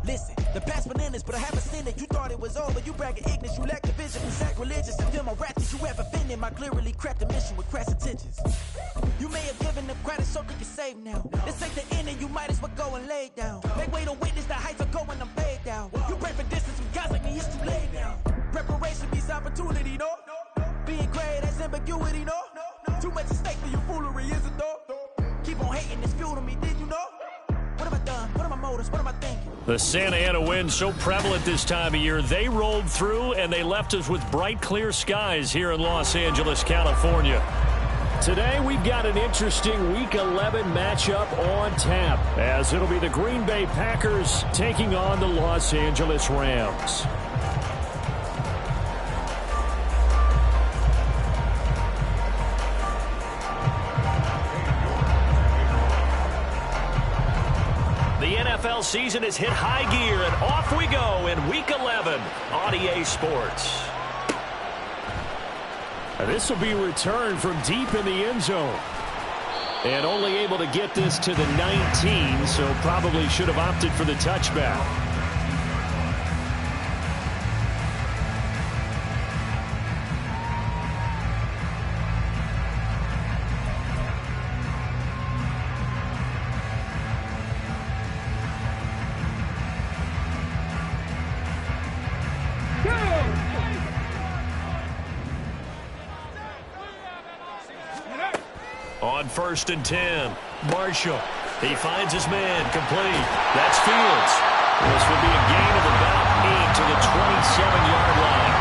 Listen, the past bananas, but I haven't seen it. You thought it was over, you bragging ignorance. You lack the vision, you sacrilegious. I feel my wrath that you have offended my clearly crafted mission with crass intentions. You may have given them credit so they can save now. This ain't the end and you might as well go and lay down. Make way to witness the heights are going, I'm paid down. You pray for distance with guys like me, it's too late now. Preparation means opportunity, no? Being great has ambiguity, no? Too much at stake for your foolery, is it though? Keep on hating, it's fuel to me, did you know? What have I done? What are my motives? What am I thinking? The Santa Ana wind so prevalent this time of year. They rolled through and they left us with bright, clear skies here in Los Angeles, California. Today we've got an interesting Week 11 matchup on tap, as it'll be the Green Bay Packers taking on the Los Angeles Rams. The NFL season has hit high gear, and off we go in Week 11 on EA Sports. This will be returned from deep in the end zone. And only able to get this to the 19, so probably should have opted for the touchback. On 1st and 10, Marshall. He finds his man, complete. That's Fields. This will be a gain of about 8 to the 27-yard line.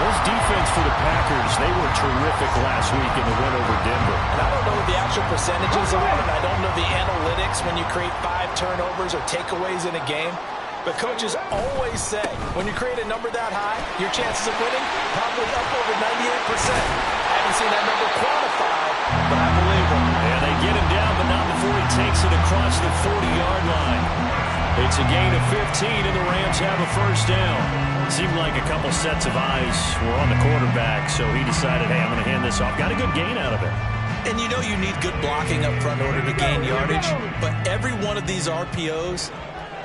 Those defense for the Packers, they were terrific last week in the win over Denver. And I don't know what the actual percentages are, and I don't know the analytics when you create 5 turnovers or takeaways in a game. But coaches always say, when you create a number that high, your chances of winning probably up over 98%. I haven't seen that number quantified, but I believe him. And they get him down, but not before he takes it across the 40-yard line. It's a gain of 15, and the Rams have a first down. Seemed like a couple sets of eyes were on the quarterback, so he decided, hey, I'm going to hand this off. Got a good gain out of it. And you know you need good blocking up front in order to gain yardage, but every one of these RPOs,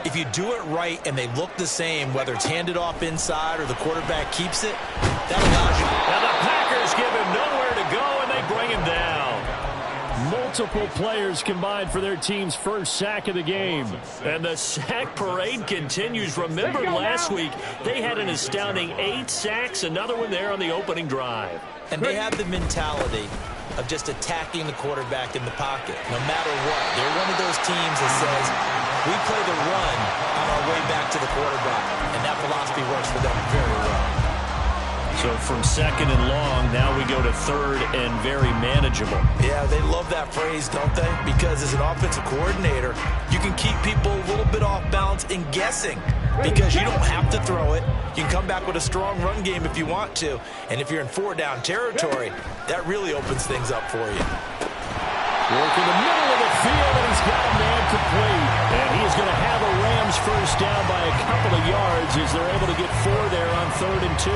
if you do it right and they look the same, whether it's handed off inside or the quarterback keeps it, that allows you. And the Packers give him nowhere to go, and they bring him down. Multiple players combined for their team's first sack of the game. And the sack parade continues. Remember last week, they had an astounding 8 sacks, another one there on the opening drive. And they have the mentality of just attacking the quarterback in the pocket, no matter what. They're one of those teams that says, we play the run on our way back to the quarterback, and that philosophy works for them very well. So from 2nd and long, now we go to 3rd and very manageable. Yeah, they love that phrase, don't they? Because as an offensive coordinator, you can keep people a little bit off balance in guessing, because you don't have to throw it. You can come back with a strong run game if you want to. And if you're in 4-down territory, that really opens things up for you. Work in the middle of the field, and he's got a man complete. And he's going to have a Rams first down by a couple of yards as they're able to get 4 there on 3rd and 2.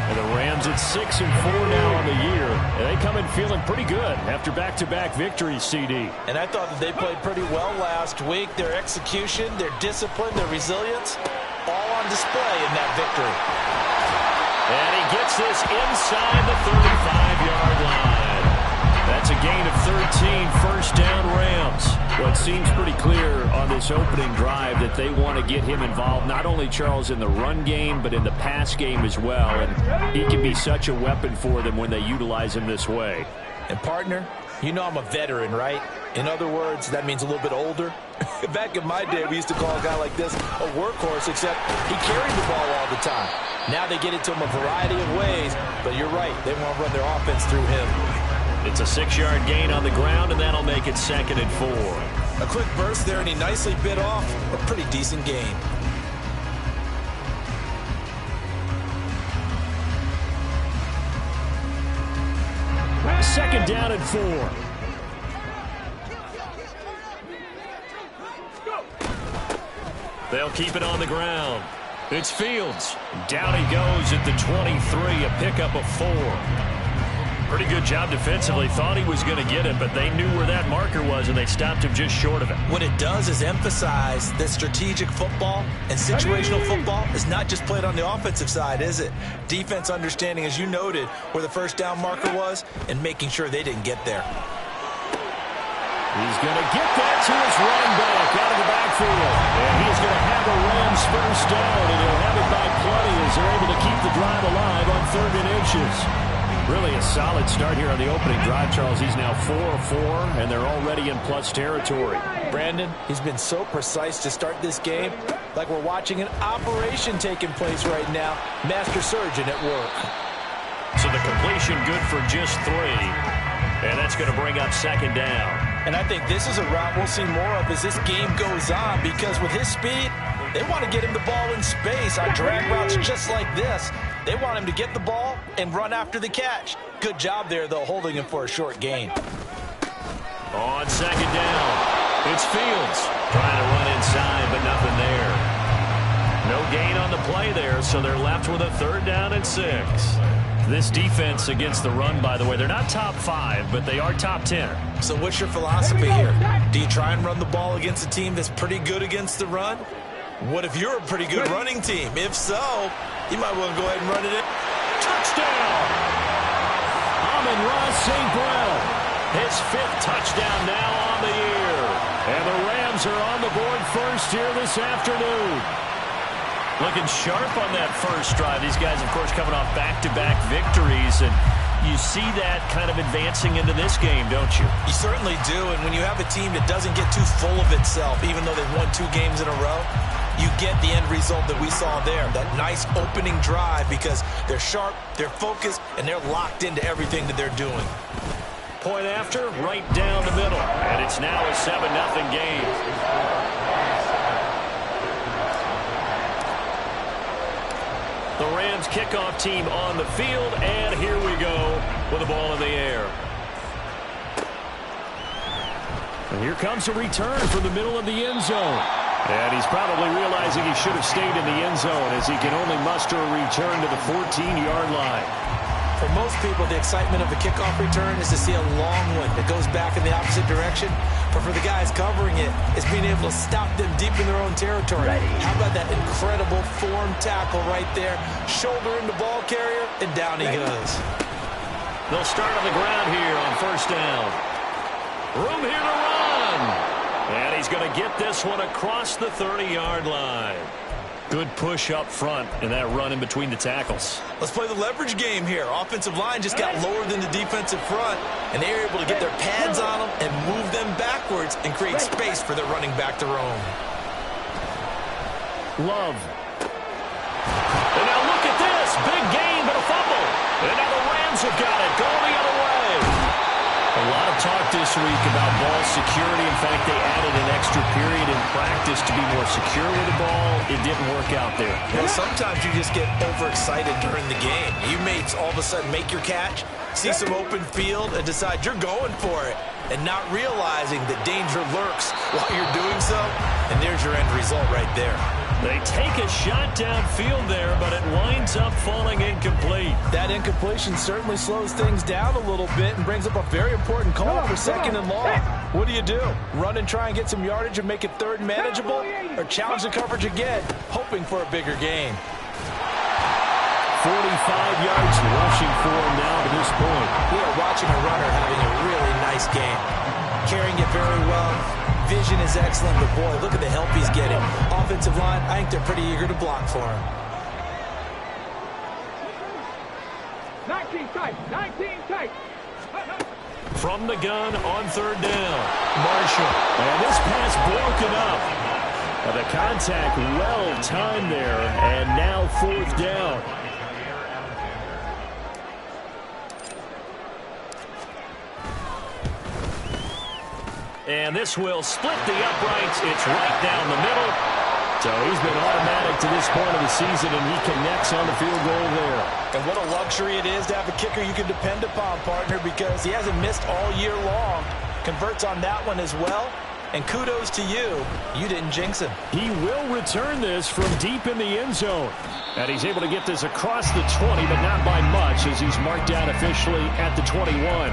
And the Rams at 6-4 now on the year. And they come in feeling pretty good after back-to-back victories, CD. And I thought that they played pretty well last week. Their execution, their discipline, their resilience, all on display in that victory. And he gets this inside the 35-yard line. That's a gain of 13, first down Rams. Well, it seems pretty clear on this opening drive that they want to get him involved, not only, Charles, in the run game, but in the pass game as well. And he can be such a weapon for them when they utilize him this way. And, partner, you know I'm a veteran, right? In other words, that means a little bit older. Back in my day, we used to call a guy like this a workhorse, except he carried the ball all the time. Now they get it to him a variety of ways, but you're right. They want to run their offense through him. It's a 6-yard gain on the ground, and that'll make it 2nd and 4. A quick burst there, and he nicely bit off a pretty decent gain. Second down and 4. They'll keep it on the ground. It's Fields. Down he goes at the 23, a pickup of 4. Pretty good job defensively. Thought he was going to get it, but they knew where that marker was, and they stopped him just short of it. What it does is emphasize that strategic football and situational football is not just played on the offensive side, is it? Defense understanding, as you noted, where the first down marker was and making sure they didn't get there. He's going to get that to his running back out of the backfield. And he's going to have a Rams first down, and he'll have it by plenty as they're able to keep the drive alive on 3rd and inches. Really a solid start here on the opening drive, Charles. He's now 4-4, and they're already in plus territory. Brandon, he's been so precise to start this game, like we're watching an operation taking place right now. Master surgeon at work. So the completion good for just 3, and that's going to bring up 2nd down. And I think this is a route we'll see more of as this game goes on, because with his speed, they want to get him the ball in space on drag routes just like this. They want him to get the ball and run after the catch. Good job there, though, holding him for a short gain. On 2nd down, it's Fields trying to run inside, but nothing there. No gain on the play there, so they're left with a 3rd down and 6. This defense against the run, by the way, they're not top 5, but they are top 10. So what's your philosophy here? Do you try and run the ball against a team that's pretty good against the run? What if you're a pretty good running team? If so, you might want to go ahead and run it in. Touchdown! Amon-Ra St. Brown, his 5th touchdown now on the year. And the Rams are on the board first here this afternoon. Looking sharp on that first drive. These guys, of course, coming off back-to-back victories, and you see that kind of advancing into this game, don't you? You certainly do, and when you have a team that doesn't get too full of itself, even though they've won 2 games in a row, you get the end result that we saw there, that nice opening drive, because they're sharp, they're focused, and they're locked into everything that they're doing. Point after, right down the middle, and it's now a 7-0 game. The Rams kickoff team on the field, and here we go with the ball in the air. And here comes a return from the middle of the end zone. And he's probably realizing he should have stayed in the end zone as he can only muster a return to the 14-yard line. For most people, the excitement of the kickoff return is to see a long one that goes back in the opposite direction. But for the guys covering it, it's being able to stop them deep in their own territory. How about that incredible form tackle right there? Shoulder in the ball carrier, and down he goes. They'll start on the ground here on 1st down. Room here to run. And he's going to get this one across the 30-yard line. Good push up front in that run in between the tackles. Let's play the leverage game here. Offensive line just got lower than the defensive front, and they were able to get their pads on them and move them backwards and create space for their running back to roam. Love. And now look at this. Big gain, but a fumble. And now the Rams have got it. Going the other way. A lot of talk this week about ball security. In fact, they added an extra period in practice to be more secure with the ball. It didn't work out there. Well, sometimes you just get overexcited during the game. You may all of a sudden make your catch, see some open field, and decide you're going for it, and not realizing that danger lurks while you're doing so, and there's your end result right there. They take a shot downfield there, but it winds up falling incomplete. That incompletion certainly slows things down a little bit and brings up a very important call for 2nd and long. What do you do? Run and try and get some yardage and make it 3rd manageable? Or challenge the coverage again, hoping for a bigger gain? 45 yards rushing for him now to this point. We are watching a runner having a really nice game. Carrying it very well. Vision is excellent, but boy, look at the help he's getting. Offensive line, I think they're pretty eager to block for him. 19 tight, 19 tight. From the gun on 3rd down. Marshall. And this pass broken up. The contact well timed there, and now 4th down. And this will split the uprights. It's right down the middle. So he's been automatic to this point of the season, and he connects on the field goal there. And what a luxury it is to have a kicker you can depend upon, partner, because he hasn't missed all year long. Converts on that one as well. And kudos to you. You didn't jinx him. He will return this from deep in the end zone. And he's able to get this across the 20, but not by much, as he's marked down officially at the 21.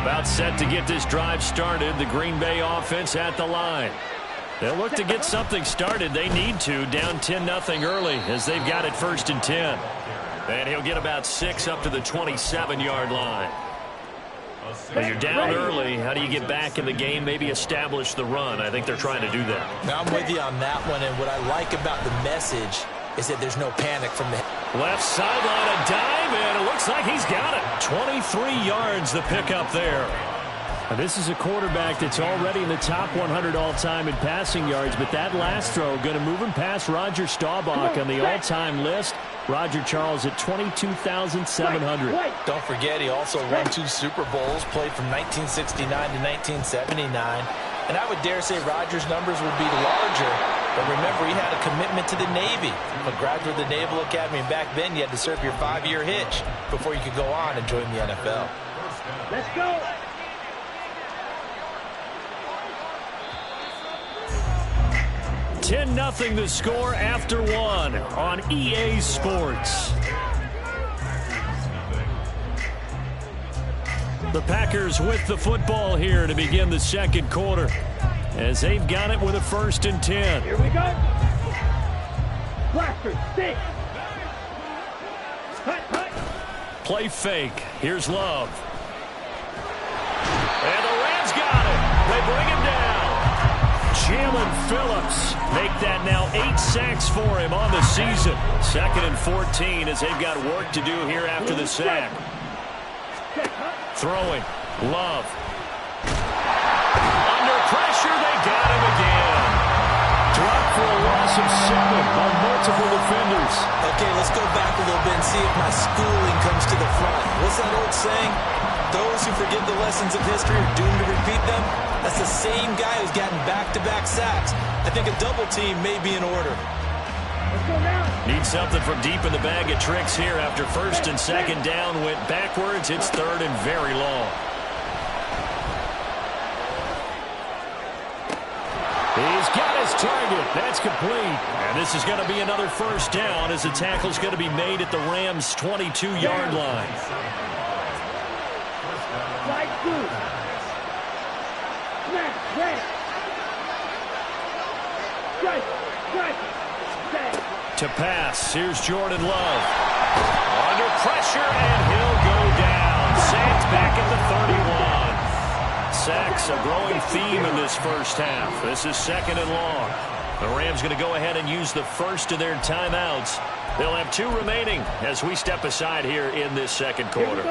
About set to get this drive started. The Green Bay offense at the line. They'll look to get something started. They need to, down 10-0 early, as they've got it 1st and 10. And he'll get about 6 up to the 27-yard line. When you're down early, how do you get back in the game, maybe establish the run? I think they're trying to do that. Now I'm with you on that one, and what I like about the message is that there's no panic from the left sideline, a dive, and it looks like he's got it. 23 yards, the pickup there. Now, this is a quarterback that's already in the top 100 all-time in passing yards, but that last throw going to move him past Roger Staubach on the all-time list. Roger Charles at 22,700. Don't forget, he also won 2 Super Bowls, played from 1969 to 1979. And I would dare say Roger's numbers would be larger. But remember, he had a commitment to the Navy. A graduate of the Naval Academy, and back then you had to serve your 5-year hitch before you could go on and join the NFL. Let's go. $10-0 the score after 1 on EA Sports. The Packers with the football here to begin the second quarter, as they've got it with a 1st and 10. Here we go. Blaster, stick. Play fake. Here's Love. And the Rams got it. They bring him down. Jalen Phillips make that now 8 sacks for him on the season. 2nd and 14 as they've got work to do here after the sack. Throwing. Love. Under pressure, they got him again. Dropped for a loss of 7 on multiple defenders. Okay, let's go back a little bit and see if my schooling comes to the front. What's that old saying? Those who forget the lessons of history are doomed to repeat them. That's the same guy who's gotten back-to-back sacks. I think a double team may be in order. Let's go now. Need something from deep in the bag of tricks here after 1st and 2nd down went backwards. It's 3rd and very long. He's got his target. That's complete. And this is going to be another 1st down as the tackle's going to be made at the Rams' 22-yard line. Side 2. Snap, red. Strike, strike. To pass, here's Jordan Love. Under pressure, and he'll go down. Sacked back at the 31. Sacks a growing theme in this first half. This is 2nd and long. The Rams going to go ahead and use the first of their timeouts. They'll have 2 remaining as we step aside here in this second quarter.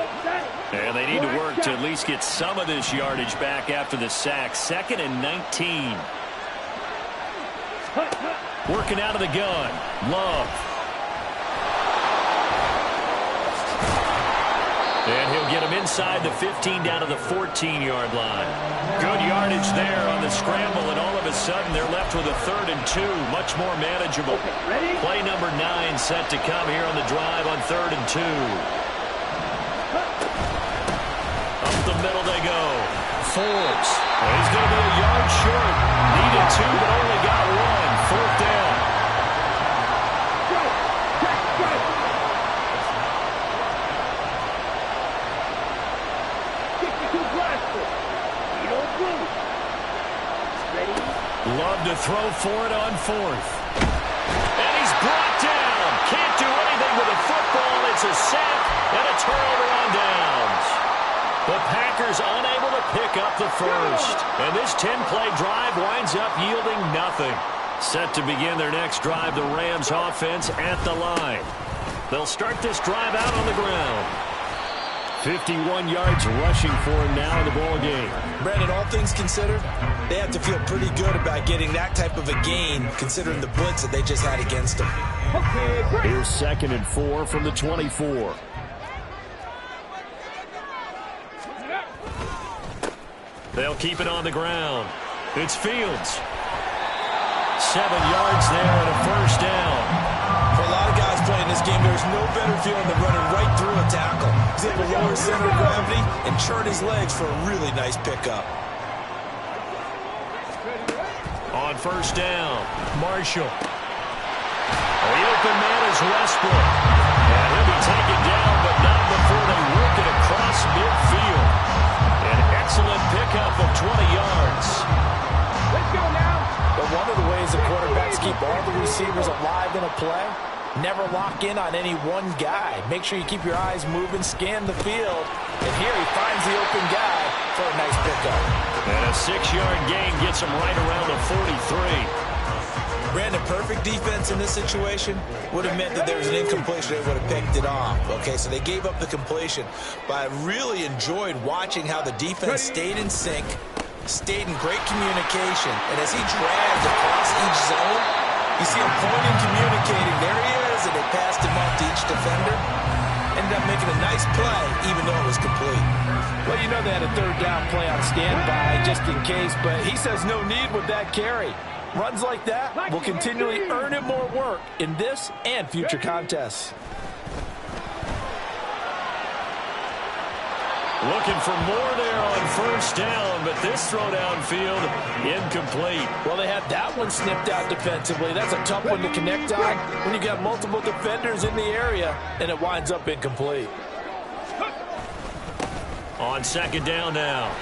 And they need to work to at least get some of this yardage back after the sack. 2nd and 19. Working out of the gun. Love. And he'll get him inside the 15 down to the 14-yard line. Good yardage there on the scramble, and all of a sudden they're left with a 3rd and 2. Much more manageable. Play number 9 set to come here on the drive on 3rd and 2. Up the middle they go. Forbes. He's going to be a yard short. Needed 2, but only got 1. 4th down. Love to throw for it on 4th. And he's brought down. Can't do anything with the football. It's a sack and a turnover on downs. The Packers unable to pick up the first. And this 10-play drive winds up yielding nothing. Set to begin their next drive, the Rams offense at the line. They'll start this drive out on the ground. 51 yards rushing for him now in the ball game. Brandon, all things considered, they have to feel pretty good about getting that type of a gain, considering the blitz that they just had against them. Here's 2nd and 4 from the 24. They'll keep it on the ground. It's Fields. 7 yards there and a 1st down. For a lot of guys playing this game, there's no better feeling than running right through a tackle. He's able to lower his center of gravity and churn his legs for a really nice pickup. On first down, Marshall. The open man is Westbrook. And he'll be taken down, but not before they work it across midfield. An excellent pickup of 20 yards. Let's go now. But one of the ways the quarterbacks keep all the receivers alive in a play, never lock in on any one guy. Make sure you keep your eyes moving, scan the field. And here he finds the open guy for a nice pickup. And a 6-yard gain gets him right around the 43. Brandon, perfect defense in this situation would have meant that there was an incompletion. They would have picked it off. Okay, so they gave up the completion. But I really enjoyed watching how the defense stayed in sync, stayed in great communication. And as he dragged across each zone, you see him pointing, communicating. There he is, and they passed him off to each defender. Ended up making a nice play, even though it was complete. Well, you know they had a third down play on standby just in case, but he says no need with that carry. Runs like that will continually earn him more work in this and future contests. Looking for more there on first down, but this throw downfield, incomplete. Well, they had that one snipped out defensively. That's a tough one to connect on when you got multiple defenders in the area, and it winds up incomplete. On second down now,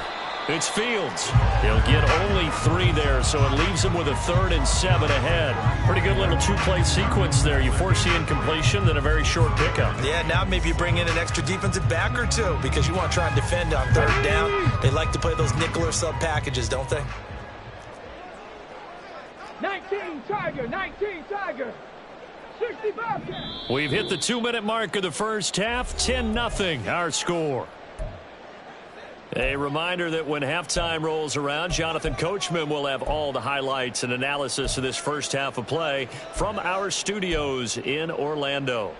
it's Fields. He'll get only 3 there, so it leaves him with a 3rd and 7 ahead. Pretty good little 2-play sequence there. You foresee incompletion, then a very short pickup. Yeah, now maybe you bring in an extra defensive back or two because you want to try and defend on 3rd down. They like to play those nickel or sub packages, don't they? 19 Tiger, 19 Tiger. 65. We've hit the 2-minute mark of the first half. 10-0 our score. A reminder that when halftime rolls around, Jonathan Coachman will have all the highlights and analysis of this first half of play from our studios in Orlando.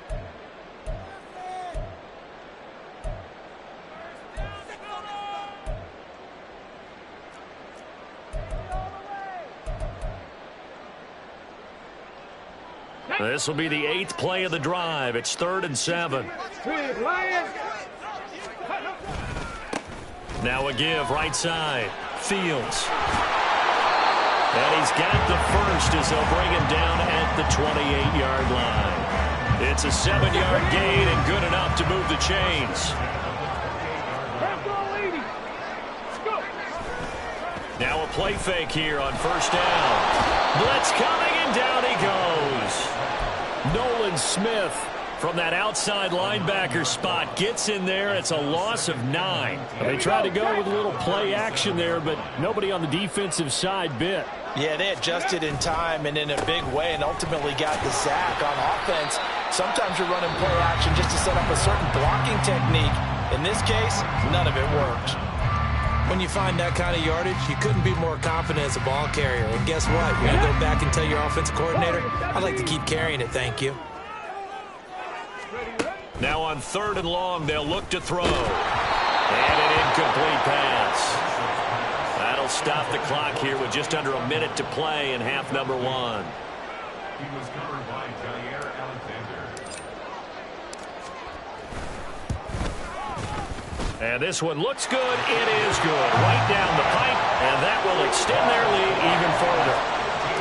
This will be the 8th play of the drive. It's 3rd and 7. Now a give, right side. Fields. And he's got the first as they'll bring him down at the 28-yard line. It's a 7-yard gain and good enough to move the chains. Now a play fake here on first down. Blitz coming and down he goes. Nolan Smith from that outside linebacker spot gets in there. It's a loss of 9. They tried to go with a little play action there, but nobody on the defensive side bit. Yeah, they adjusted in time and in a big way and ultimately got the sack. On offense, sometimes you're running play action just to set up a certain blocking technique. In this case, none of it worked. When you find that kind of yardage, you couldn't be more confident as a ball carrier. And guess what? You're going to go back and tell your offensive coordinator, I'd like to keep carrying it, thank you. Now on 3rd and long, they'll look to throw. And an incomplete pass. That'll stop the clock here with just under a minute to play in half number 1. He was covered by Jair Alexander. And this one looks good. It is good. Right down the pipe, and that will extend their lead even further.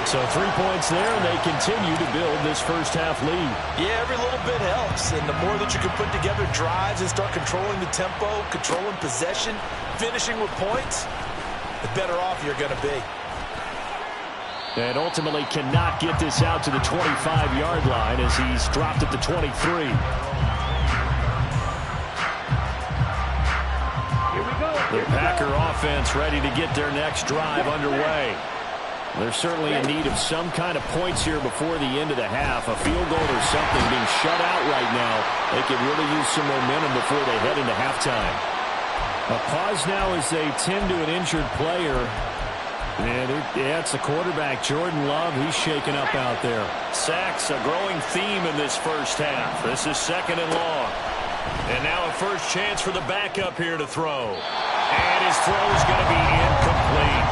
So 3 points there, and they continue to build this first half lead. Yeah, every little bit helps. And the more that you can put together drives and start controlling the tempo, controlling possession, finishing with points, the better off you're going to be. And ultimately cannot get this out to the 25-yard line as he's dropped at the 23. The Packer offense ready to get their next drive underway. They're certainly in need of some kind of points here before the end of the half. A field goal or something being shut out right now. They could really use some momentum before they head into halftime. A pause now as they tend to an injured player. And it's the quarterback, Jordan Love. He's shaken up out there. Sacks, a growing theme in this first half. This is 2nd and long. And now a first chance for the backup here to throw. And his throw is going to be incomplete.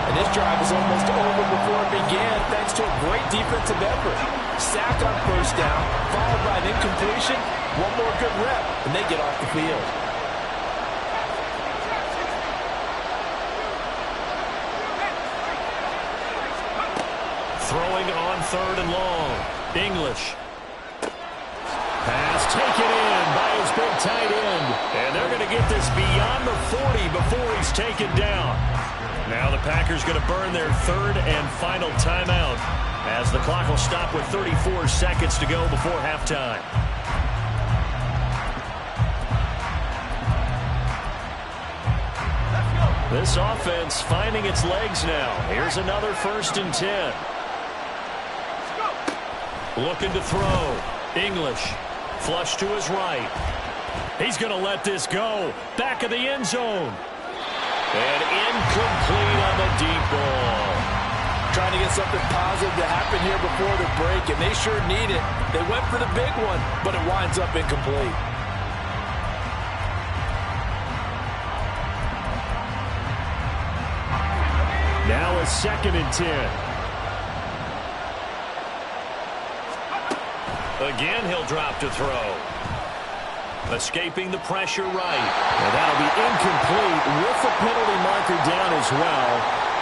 And this drive is almost over before it began thanks to a great defensive effort. Sack on first down, followed by an incompletion. One more good rep, and they get off the field. Throwing on 3rd and long. English. Pass taken in by his big tight end. And they're going to get this beyond the 40 before he's taken down. Now the Packers going to burn their 3rd and final timeout as the clock will stop with 34 seconds to go before halftime. This offense finding its legs now. Here's another 1st and 10. Looking to throw. English. Flush to his right. He's going to let this go. Back of the end zone. And incomplete on the deep ball. Trying to get something positive to happen here before the break, and they sure need it. They went for the big one, but it winds up incomplete. Now a 2nd and 10. Again, he'll drop to throw. Escaping the pressure right. And that'll be incomplete with the penalty marker down as well.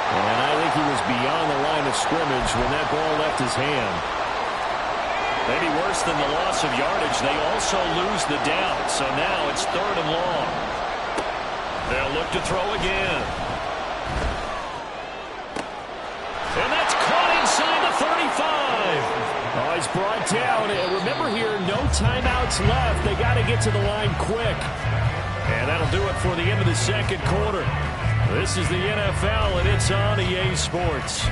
And I think he was beyond the line of scrimmage when that ball left his hand. Maybe worse than the loss of yardage, they also lose the down. So now it's 3rd and long. They'll look to throw again. And that's caught inside the 35. Oh, he's brought down. And remember here, no timeouts left. They got to get to the line quick. And that'll do it for the end of the 2nd quarter. This is the NFL, and it's on EA Sports.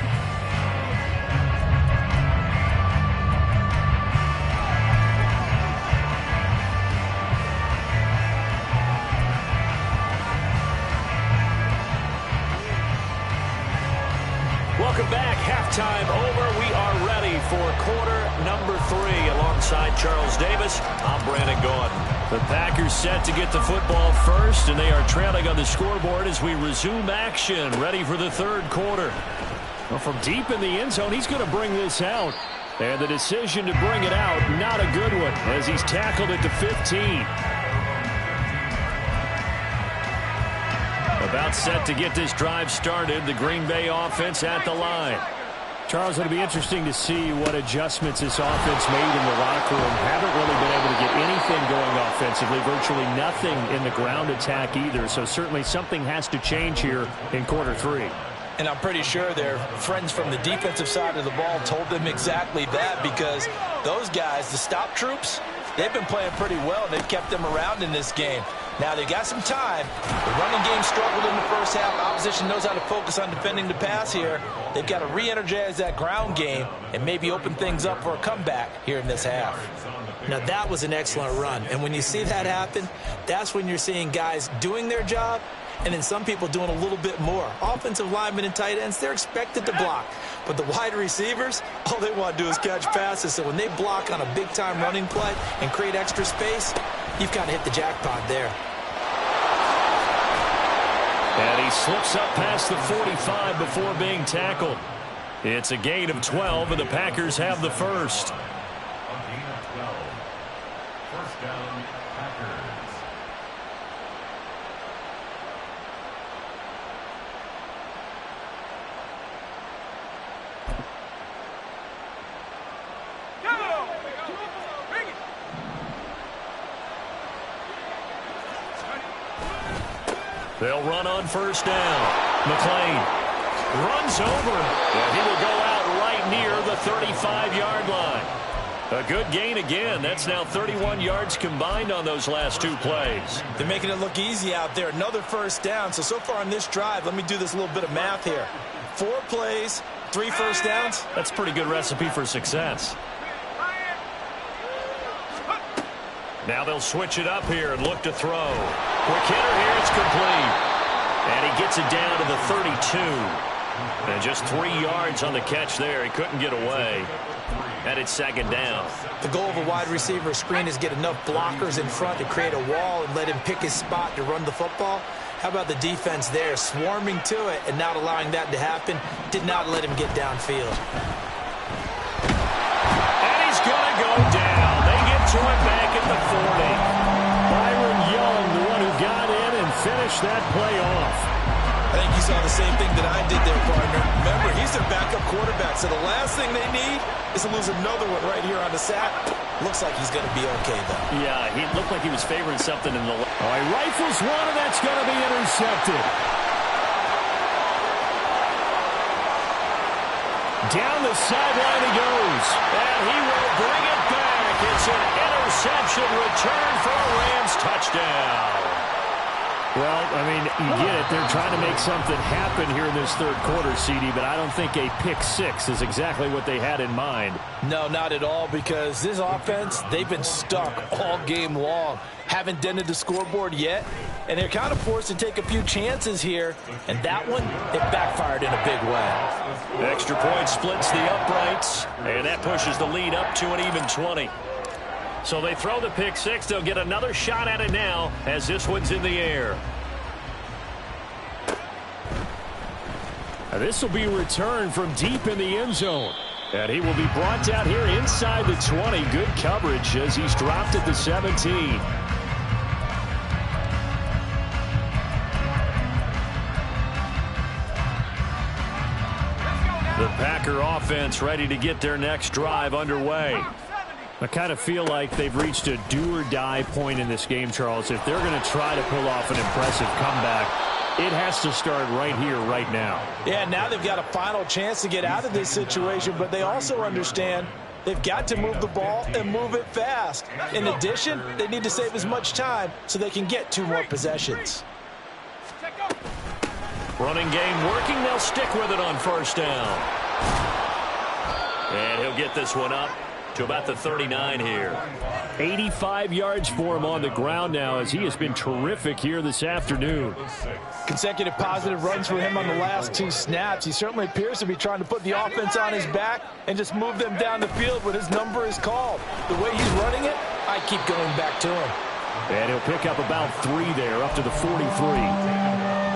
Welcome back. Halftime over. We are ready for quarter number 3. Alongside Charles Davis, I'm Brandon Gordon. The Packers set to get the football first, and they are trailing on the scoreboard as we resume action, ready for the 3rd quarter. Well, from deep in the end zone, he's going to bring this out. And the decision to bring it out, not a good one, as he's tackled at the 15. About set to get this drive started. The Green Bay offense at the line. Charles, it'll be interesting to see what adjustments this offense made in the locker room. Haven't really been able to get anything going offensively. Virtually nothing in the ground attack either. So certainly something has to change here in quarter 3. And I'm pretty sure their friends from the defensive side of the ball told them exactly that, because those guys, the stop troops, they've been playing pretty well. They've kept them around in this game. Now, they got some time. The running game struggled in the first half. Opposition knows how to focus on defending the pass here. They've got to re-energize that ground game and maybe open things up for a comeback here in this half. Now, that was an excellent run. And when you see that happen, that's when you're seeing guys doing their job and then some people doing a little bit more. Offensive linemen and tight ends, they're expected to block. But the wide receivers, all they want to do is catch passes. So when they block on a big-time running play and create extra space, you've kind of hit the jackpot there. And he slips up past the 45 before being tackled. It's a gain of 12, and the Packers have the first. A gain of 12. First down, Packers. They'll run on first down. McLean runs over, and he will go out right near the 35-yard line. A good gain again. That's now 31 yards combined on those last 2 plays. They're making it look easy out there. Another first down. So far on this drive, let me do this little bit of math here. 4 plays, 3 first downs. That's a pretty good recipe for success. Now they'll switch it up here and look to throw. Quick hitter here, it's complete. And he gets it down to the 32. And just 3 yards on the catch there. He couldn't get away. And it's 2nd down. The goal of a wide receiver screen is get enough blockers in front to create a wall and let him pick his spot to run the football. How about the defense there, swarming to it and not allowing that to happen? Did not let him get downfield. And short back at the 40. Byron Young, the one who got in and finished that play off. I think you saw the same thing that I did there, partner. Remember, he's their backup quarterback, so the last thing they need is to lose another one right here on the sack. Looks like he's going to be okay, though. Yeah, he looked like he was favoring something in the... Oh, he rifles one, and that's going to be intercepted. Down the sideline he goes, and he will bring it back. It's an interception return for a Rams touchdown. Well, I mean, you get it. They're trying to make something happen here in this third quarter, CD, but I don't think a pick six is exactly what they had in mind. No, not at all, because this offense, they've been stuck all game long. Haven't dented the scoreboard yet, and they're kind of forced to take a few chances here, and that one, it backfired in a big way. Extra point splits the uprights, and that pushes the lead up to an even 20. So they throw the pick six. They'll get another shot at it now as this one's in the air. This will be returned from deep in the end zone. And he will be brought down here inside the 20. Good coverage as he's dropped at the 17. The Packer offense ready to get their next drive underway. I kind of feel like they've reached a do-or-die point in this game, Charles. If they're going to try to pull off an impressive comeback, it has to start right here, right now. Yeah, now they've got a final chance to get out of this situation, but they also understand they've got to move the ball and move it fast. In addition, they need to save as much time so they can get 2 more possessions. Running game working. They'll stick with it on first down. And he'll get this one up to about the 39 here. 85 yards for him on the ground now as he has been terrific here this afternoon. Consecutive positive runs for him on the last 2 snaps. He certainly appears to be trying to put the offense on his back and just move them down the field when his number is called. The way he's running it, I keep going back to him. And he'll pick up about 3 there, up to the 43.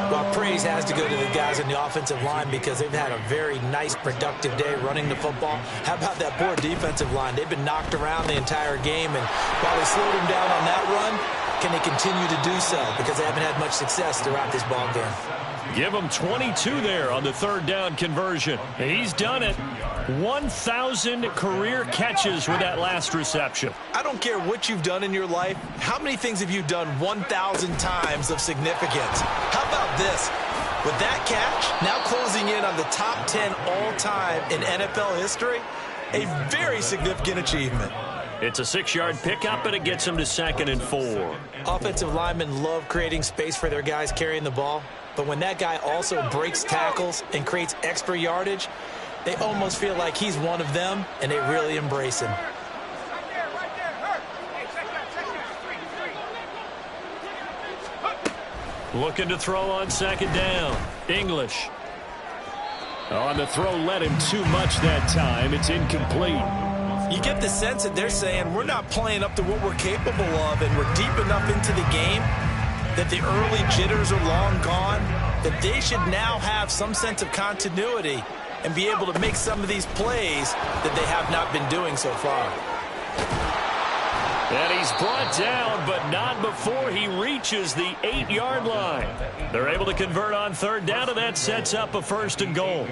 Well, praise has to go to the guys in the offensive line because they've had a very nice, productive day running the football. How about that poor defensive line? They've been knocked around the entire game, and while they slowed him down on that run, can they continue to do so? Because they haven't had much success throughout this ball game. Give him 22 there on the third down conversion. He's done it. 1,000 career catches with that last reception. I don't care what you've done in your life. How many things have you done 1,000 times of significance? How about this? With that catch, now closing in on the top 10 all-time in NFL history, a very significant achievement. It's a 6-yard pickup, and it gets him to 2nd and 4. Offensive linemen love creating space for their guys carrying the ball, but when that guy also breaks tackles and creates extra yardage, they almost feel like he's one of them, and they really embrace him. Looking to throw on 2nd down. English. On the throw, led him too much that time. It's incomplete. You get the sense that they're saying we're not playing up to what we're capable of, and we're deep enough into the game that the early jitters are long gone, that they should now have some sense of continuity and be able to make some of these plays that they have not been doing so far. And he's brought down, but not before he reaches the 8-yard line. They're able to convert on 3rd down, and that sets up a 1st and goal.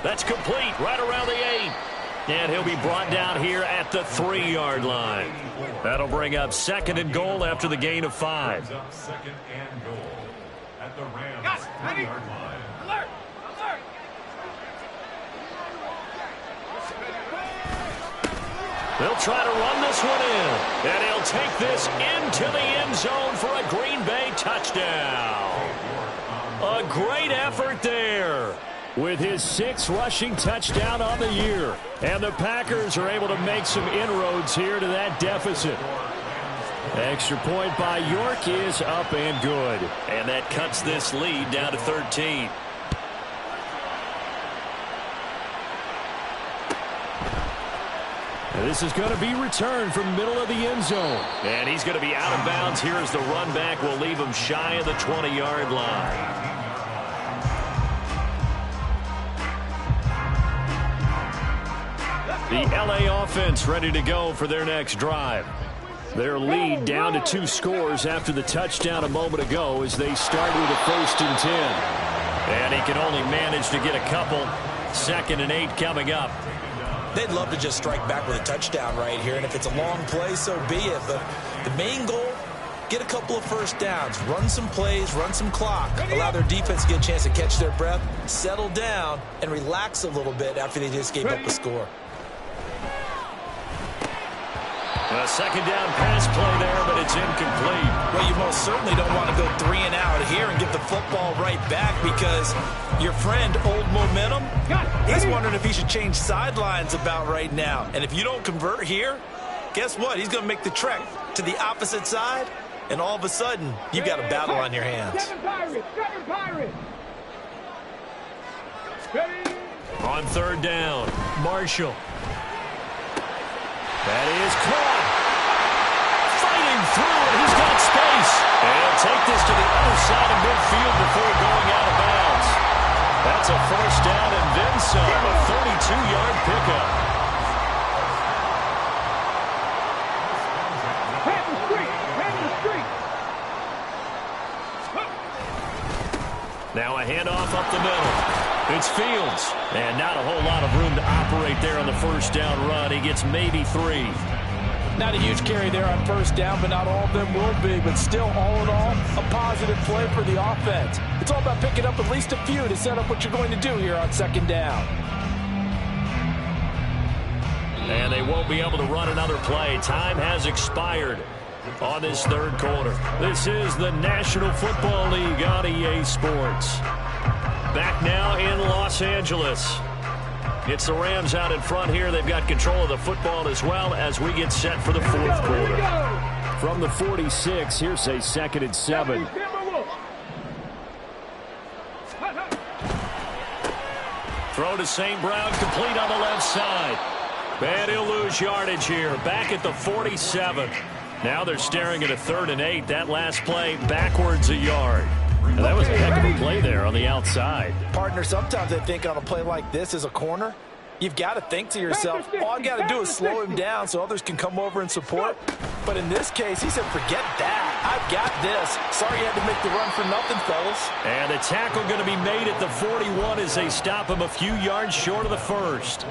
That's complete right around the 8. And he'll be brought down here at the 3-yard line. That'll bring up 2nd and goal after the gain of 5. 2nd and goal at the Rams 3-yard line. Alert! Alert! They'll try to run this one in. And he'll take this into the end zone for a Green Bay touchdown. A great effort there, with his 6th rushing touchdown on the year. And the Packers are able to make some inroads here to that deficit. Extra point by York is up and good. And that cuts this lead down to 13. And this is going to be returned from middle of the end zone. And he's going to be out of bounds here as the run back will leave him shy of the 20-yard line. The LA offense ready to go for their next drive. Their lead down to 2 scores after the touchdown a moment ago as they start with a 1st and 10. And he can only manage to get a couple. 2nd and 8 coming up. They'd love to just strike back with a touchdown right here, and if it's a long play, so be it. But the main goal, get a couple of first downs, run some plays, run some clock, allow their defense to get a chance to catch their breath, settle down, and relax a little bit after they just gave up a score. A 2nd down pass play there, but it's incomplete. Well, you most certainly don't want to go 3 and out here and get the football right back because your friend, Old Momentum, he's wondering if he should change sidelines about right now. And if you don't convert here, guess what? He's going to make the trek to the opposite side, and all of a sudden, you've got a battle on your hands. 7 Pirates. On 3rd down, Marshall. That is caught. Fighting through, and he's got space. And take this to the other side of midfield before going out of bounds. That's a 1st down and then some. A 32-yard pickup. Head the street. Now a handoff up the middle. It's Fields. And not a whole lot of room to operate there on the 1st down run. He gets maybe 3. Not a huge carry there on 1st down, but not all of them will be. But still, all in all, a positive play for the offense. It's all about picking up at least a few to set up what you're going to do here on 2nd down. And they won't be able to run another play. Time has expired on this 3rd quarter. This is the National Football League on EA Sports. Back now in Los Angeles. It's the Rams out in front here. They've got control of the football as well as we get set for the 4th quarter. From the 46, here's a 2nd and 7. Throw to St. Brown, complete on the left side. And he'll lose yardage here. Back at the 47. Now they're staring at a 3rd and 8. That last play backwards a yard. And that was a heck of a play there on the outside. Partner, sometimes I think on a play like this as a corner, you've got to think to yourself, all I got to do is slow him down so others can come over and support. But in this case, he said, forget that. I've got this. Sorry you had to make the run for nothing, fellas. And the tackle going to be made at the 41 as they stop him a few yards short of the 1st.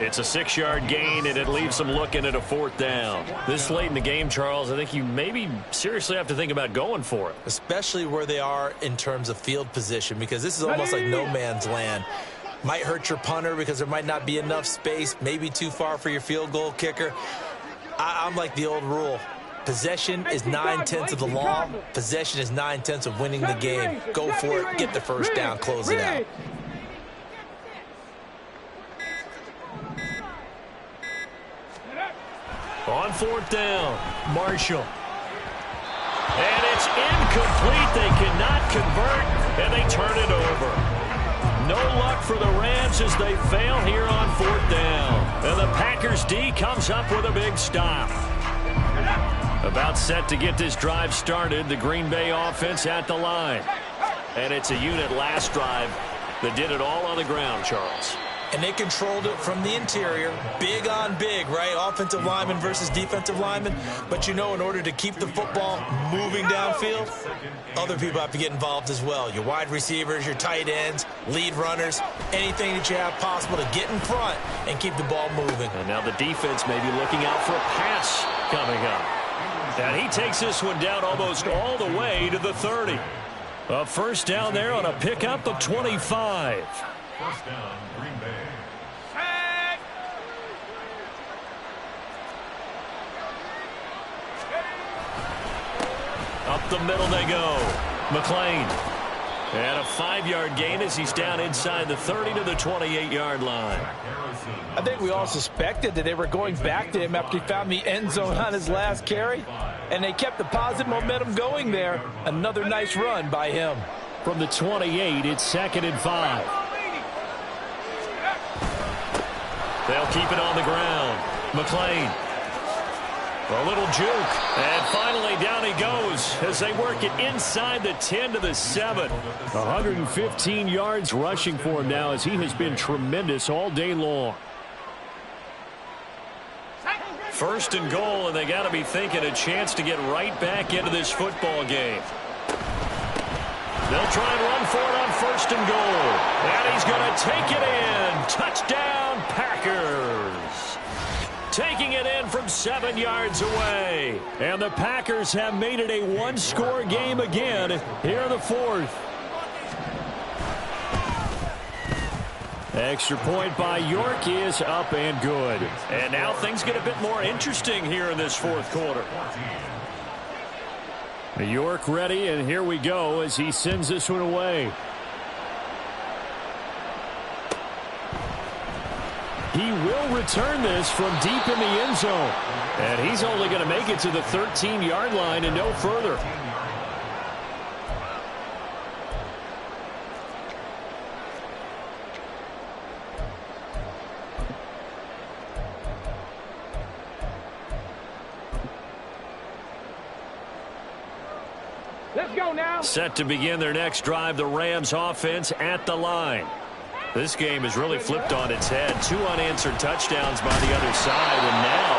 It's a 6-yard gain, and it leaves them looking at a 4th down. This late in the game, Charles, I think you maybe seriously have to think about going for it. Especially where they are in terms of field position, because this is almost like no man's land. Might hurt your punter because there might not be enough space, maybe too far for your field goal kicker. I'm like the old rule. Possession is 9/10 of the law. Possession is 9/10 of winning the game. Go for it. Get the 1st down. Close it out. On 4th down, Marshall. And it's incomplete. They cannot convert, and they turn it over. No luck for the Rams as they fail here on 4th down. And the Packers D comes up with a big stop. About set to get this drive started, the Green Bay offense at the line. And it's a unit last drive that did it all on the ground, Charles. And they controlled it from the interior. Big on big, right? Offensive lineman versus defensive lineman. But you know, in order to keep the football moving downfield, other people have to get involved as well. Your wide receivers, your tight ends, lead runners, anything that you have possible to get in front and keep the ball moving. And now the defense may be looking out for a pass coming up. And he takes this one down almost all the way to the 30. A 1st down there on a pickup of 25. 1st down, Green Bay. Up the middle they go. McLean. And a 5-yard gain as he's down inside the 30 to the 28-yard line. I think we all suspected that they were going back to him after he found the end zone on his last carry. And they kept the positive momentum going there. Another nice run by him. From the 28, it's 2nd and 5. They'll keep it on the ground. McLean. A little juke. And finally down he goes as they work it inside the 10 to the 7. 115 yards rushing for him now as he has been tremendous all day long. First and goal, and they got to be thinking a chance to get right back into this football game. They'll try and run for it on first and goal. And he's going to take it in. Touchdown, Packers. Taking it in from 7 yards away. And the Packers have made it a one-score game again here in the fourth. Extra point by York is up and good. And now things get a bit more interesting here in this fourth quarter. York ready, and here we go as he sends this one away. He will return this from deep in the end zone. And he's only going to make it to the 13-yard line and no further. Let's go now. Set to begin their next drive, the Rams offense at the line. This game has really flipped on its head. 2 unanswered touchdowns by the other side, and now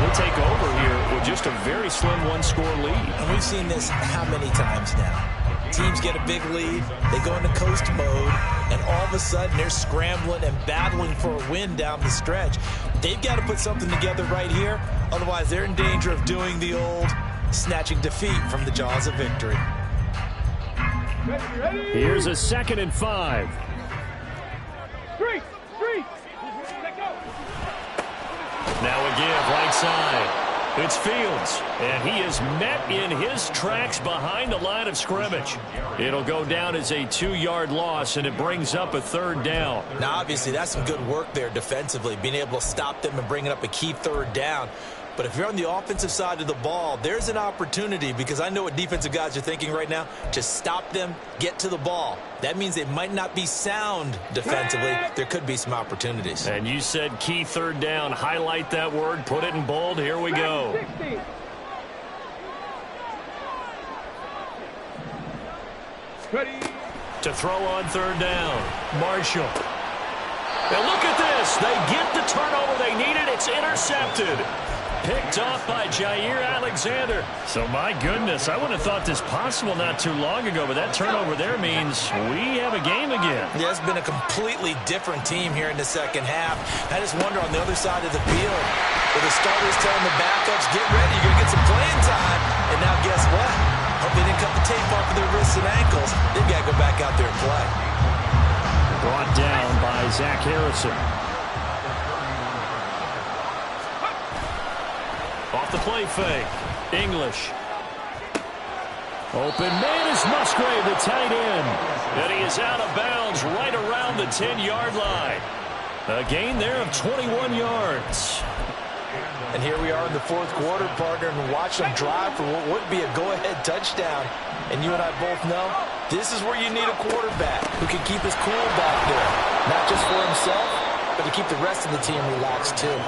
they take over here with just a very slim one-score lead. And we've seen this how many times now? Teams get a big lead, they go into coast mode, and all of a sudden they're scrambling and battling for a win down the stretch. They've got to put something together right here, otherwise they're in danger of doing the old snatching defeat from the jaws of victory. Here's a 2nd and 5. Street! Let go! Now a give right side. It's Fields, and he is met in his tracks behind the line of scrimmage. It'll go down as a 2-yard loss, and it brings up a 3rd down. Now, obviously, that's some good work there defensively, being able to stop them and bringing up a key 3rd down. But if you're on the offensive side of the ball, there's an opportunity, because I know what defensive guys are thinking right now, to stop them, get to the ball. That means they might not be sound defensively. There could be some opportunities. And you said key 3rd down. Highlight that word. Put it in bold. Here we go. 60. Ready. To throw on 3rd down. Marshall. And look at this. They get the turnover they needed. It's intercepted. Picked off by Jair Alexander. So, my goodness, I wouldn't have thought this possible not too long ago, but that turnover there means we have a game again. Yeah, it's been a completely different team here in the second half. I just wonder on the other side of the field, with the starters telling the backups, get ready, you're going to get some playing time. And now guess what? Hope they didn't cut the tape off of their wrists and ankles. They've got to go back out there and play. Brought down by Zach Harrison. Off the play fake. English. Open man is Musgrave, the tight end. And he is out of bounds right around the 10-yard line. A gain there of 21 yards. And here we are in the fourth quarter, partner, and watch them drive for what would be a go-ahead touchdown. And you and I both know this is where you need a quarterback who can keep his cool back there. Not just for himself, but to keep the rest of the team relaxed too.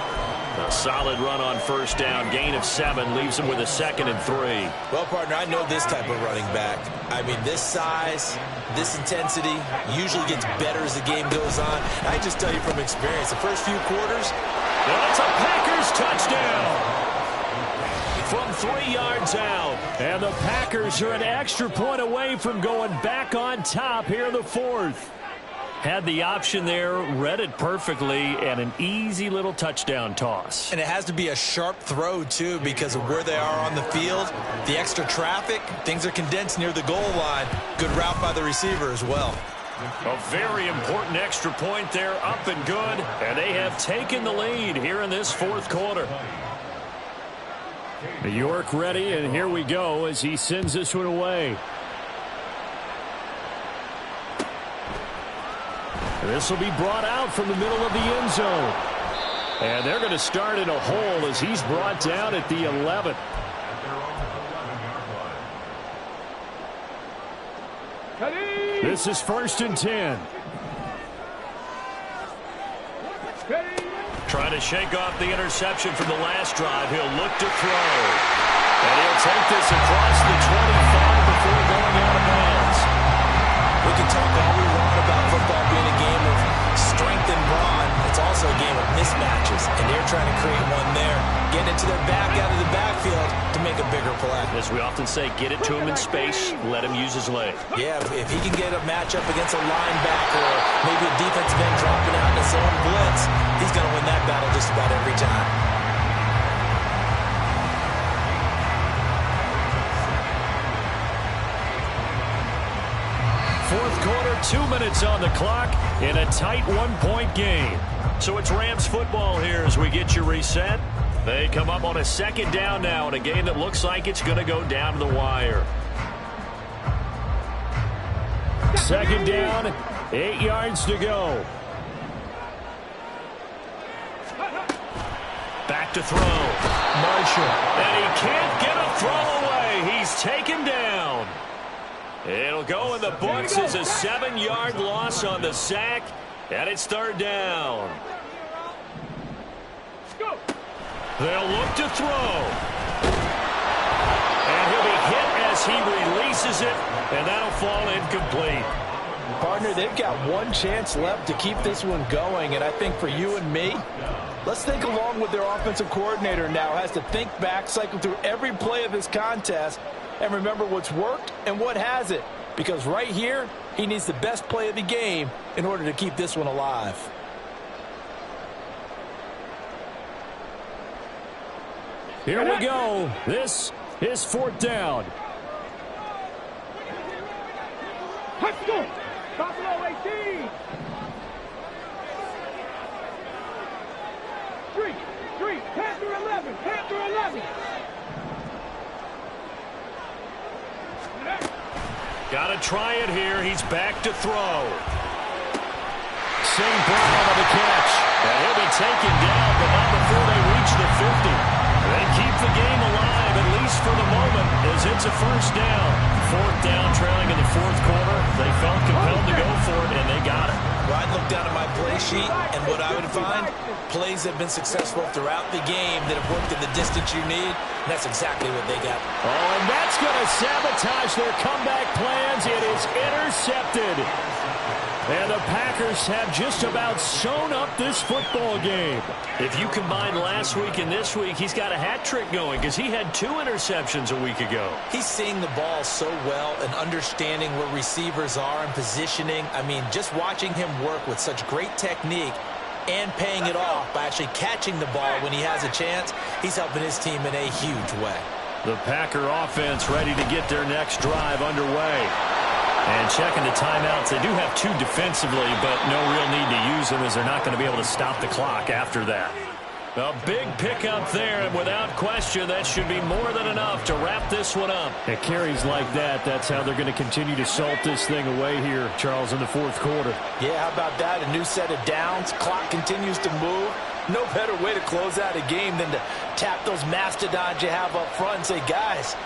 A solid run on 1st down. Gain of 7 leaves him with a 2nd and 3. Well, partner, I know this type of running back. I mean, this size, this intensity usually gets better as the game goes on. I just tell you from experience, the first few quarters. Well, that's a Packers touchdown from 3 yards out. And the Packers are an extra point away from going back on top here in the fourth. Had the option there, read it perfectly, and an easy little touchdown toss. And it has to be a sharp throw, too, because of where they are on the field. The extra traffic, things are condensed near the goal line. Good route by the receiver as well. A very important extra point there, up and good. And they have taken the lead here in this fourth quarter. York ready, and here we go as he sends this one away. This will be brought out from the middle of the end zone. And they're going to start in a hole as he's brought down at the 11. This is 1st and 10. Trying to shake off the interception from the last drive. He'll look to throw. And he'll take this across the 25 before going out of bounds. We can talk all we want about football being a game of strength and brawn. It's also a game of mismatches, and they're trying to create one there. Getting it to their back out of the backfield to make a bigger play. As we often say, get it to him in space, let him use his leg. Yeah, if he can get a matchup against a linebacker or maybe a defensive end dropping out in his own blitz, he's going to win that battle just about every time. Fourth quarter, 2 minutes on the clock in a tight one-point game. So it's Rams football here as we get you reset. They come up on a second down now in a game that looks like it's going to go down to the wire. Second down, 8 yards to go. Back to throw. Marshall. And he can't get a throw away. He's taken down. It'll go in the books as a 7-yard loss on the sack, and it's third down. They'll look to throw. And he'll be hit as he releases it, and that'll fall incomplete. Partner, they've got one chance left to keep this one going, and I think for you and me, let's think along with their offensive coordinator now. Has to think back, cycle through every play of this contest, and remember what's worked and what hasn't. Because right here, he needs the best play of the game in order to keep this one alive. Here we go. This is fourth down. Let's go. Buffalo 18. 3. Panther 11. Panther 11. Got to try it here. He's back to throw. St. Brown on the catch. And he'll be taken down, but not before they reach the 50. They keep the game alive, at least for the moment, as it's a first down. Fourth down, trailing in the fourth quarter. They felt compelled to go for it, and they got it. Well, I'd look down at my play sheet, and what I would find, plays have been successful throughout the game that have worked in the distance you need, and that's exactly what they got. Oh, and that's going to sabotage their comeback plans. It is intercepted. And the Packers have just about sewn up this football game. If you combine last week and this week, he's got a hat trick going because he had 2 interceptions a week ago. He's seeing the ball so well and understanding where receivers are and positioning. I mean, just watching him work with such great technique and paying it off by actually catching the ball when he has a chance, he's helping his team in a huge way. The Packer offense ready to get their next drive underway. And checking the timeouts, they do have 2 defensively, but no real need to use them as they're not going to be able to stop the clock after that. A big pickup there, and without question, that should be more than enough to wrap this one up. At carries like that, that's how they're going to continue to salt this thing away here, Charles, in the fourth quarter. Yeah, how about that? A new set of downs. Clock continues to move. No better way to close out a game than to tap those mastodons you have up front and say, guys,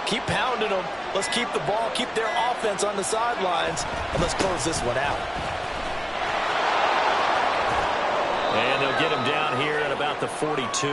keep pounding them. Let's keep the ball, keep their offense on the sidelines, and let's close this one out. And they'll get him down here at about the 42.